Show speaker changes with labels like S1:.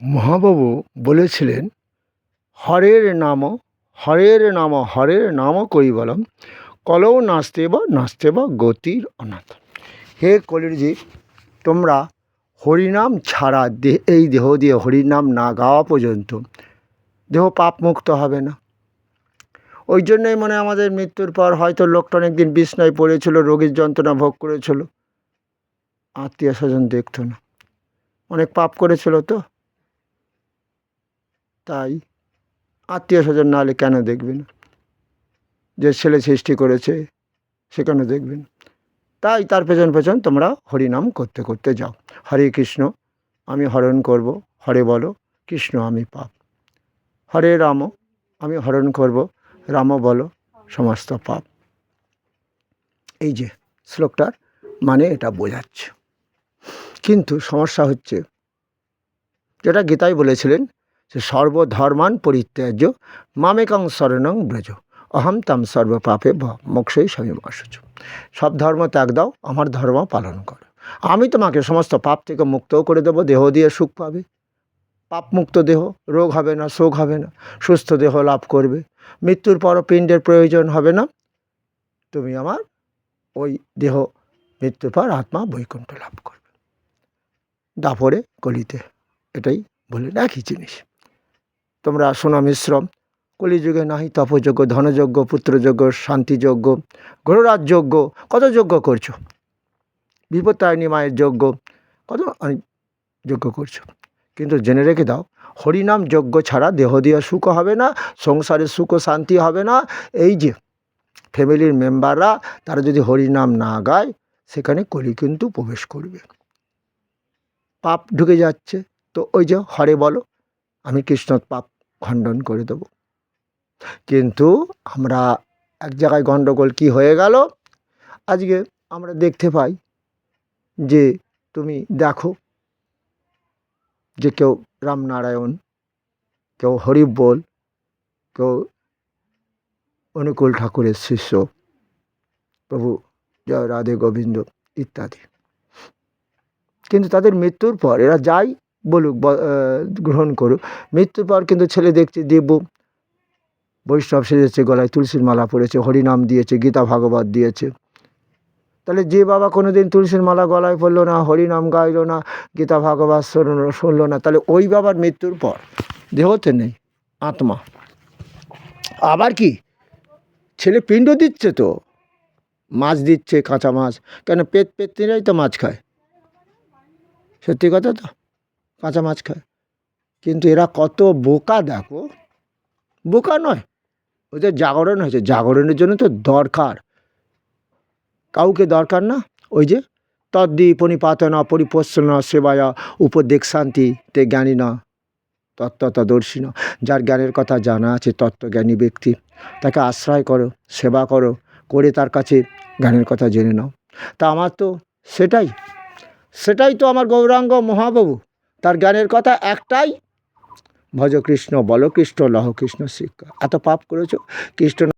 S1: মহাবাবু বলেছিলেন, হরের নাম হরের নাম হরের নাম কৈবলম কলৌ নাস্তে বা গতির অনাথ। হে কলির জীব, তোমরা হরিনাম ছাড়া এই দেহ দিয়ে হরিনাম না গাওয়া পর্যন্ত দেহ পাপ মুক্ত হবে না। ওই জন্যই মনে আমাদের মৃত্যুর পর হয়তো লোকটা অনেকদিন বিছনায় পড়েছিল, রোগীর যন্ত্রণা ভোগ করেছিল, আত্মীয় স্বজন দেখতো না, অনেক পাপ করেছিল, তো তাই আত্মীয় স্বজন না হলে কেন দেখবে না? যে ছেলে সৃষ্টি করেছে সে কেন দেখবে না? তাই তার পেছন পেছন তোমরা হরিনাম করতে করতে যাও। হরে কৃষ্ণ আমি হরণ করব, হরে বলো কৃষ্ণ আমি পাপ। হরে রাম আমি হরণ করব, রাম বলো সমস্ত পাপ। এই যে শ্লোকটার মানে এটা বোঝাচ্ছে। কিন্তু সমস্যা হচ্ছে, যেটা গীতায় বলেছিলেন যে সর্বধর্মান পরিত্যাজ্য মামেকং শরণং ব্রজ অহম তাম সর্ব পাপে মোক্ষই স্বামীমাশুচ। সব ধর্ম ত্যাগ দাও, আমার ধর্ম পালন করো, আমি তোমাকে সমস্ত পাপ থেকে মুক্তও করে দেবো, দেহ দিয়ে সুখ পাবে, পাপমুক্ত দেহ, রোগ হবে না, শোক হবে না, সুস্থ দেহ লাভ করবে, মৃত্যুর পরও পিণ্ডের প্রয়োজন হবে না, তুমি আমার ওই দেহ মৃত্যুর পর আত্মা বৈকুণ্ঠ লাভ করবে। দাপরে কলিতে এটাই বললেন, একই জিনিস। তোমরা শোনো মিশ্রম, কলিযুগে নাহি তপযজ্ঞ, ধনযজ্ঞ, পুত্রযজ্ঞ, শান্তিযজ্ঞ, গ্রহরাজযজ্ঞ, কত যজ্ঞ করছো, বিপত্তারিণী মায়ের যজ্ঞ, কত যজ্ঞ করছো, কিন্তু জেনে রেখে দাও হরিনাম যজ্ঞ ছাড়া দেহ দিয়ে সুখ হবে না, সংসারে সুখ শান্তি হবে না। এই যে ফ্যামিলির মেম্বাররা তারা যদি হরিনাম না গায়, সেখানে কলি কিন্তু প্রবেশ করবে, পাপ ঢুকে যাচ্ছে। তো ওই যে হরে বলো আমি কৃষ্ণ পাপ খণ্ডন করে দেব। কিন্তু আমরা এক জায়গায় গণ্ডগোল কি হয়ে গেল, আজকে আমরা দেখতে পাই যে তুমি দেখো যে কেউ রামনারায়ণ, কেউ হরিবোল, কেউ অনুকূল ঠাকুরের শিষ্য, প্রভু জয় রাধে গোবিন্দ ইত্যাদি, কিন্তু তাদের মৃত্যুর পর এরা যাই বলুক, গ্রহণ করুক, মৃত্যুর পর কিন্তু ছেলে দেখছে দিব্য বৈষ্ণব সেজেছে, গলায় তুলসীর মালা পড়েছে, হরিনাম দিয়েছে, গীতা ভাগবত দিয়েছে। তাহলে যে বাবা কোনো দিন তুলসীর মালা গলায় পড়লো না, হরিনাম গাইলো না, গীতা ভাগবত শুনলো না, তাহলে ওই বাবার মৃত্যুর পর দেহতে নেই, আত্মা। আবার কি ছেলে পিণ্ড দিচ্ছে, তো মাছ দিচ্ছে, কাঁচা মাছ, কেন পেতনিরাই তো মাছ খায়, সত্যি কথা তো, কাঁচা মাছ খায়। কিন্তু এরা কত বোকা দেখো, বোকা নয়, ওদের জাগরণ হয়েছে, জাগরণের জন্য তো দরকার, কাউকে দরকার না। ওই যে তদ্দি পরিপাতনা পরিপোষণ সেবায়া উপদেক্ষান্তি তে জ্ঞানী না তত্ত্বদর্শী না। যার জ্ঞানের কথা জানা আছে, তত্ত্বজ্ঞানী ব্যক্তি, তাকে আশ্রয় করো, সেবা করো, করে তার কাছে জ্ঞানের কথা জেনে নাও। তা আমার তো সেটাই তো আমার গৌরাঙ্গ মহাপ্রভু, তার জ্ঞানের কথা একটাই, ভজ কৃষ্ণ বল কৃষ্ণ লহ কৃষ্ণ শিক্ষা। এত পাপ করেছো, কৃষ্ণ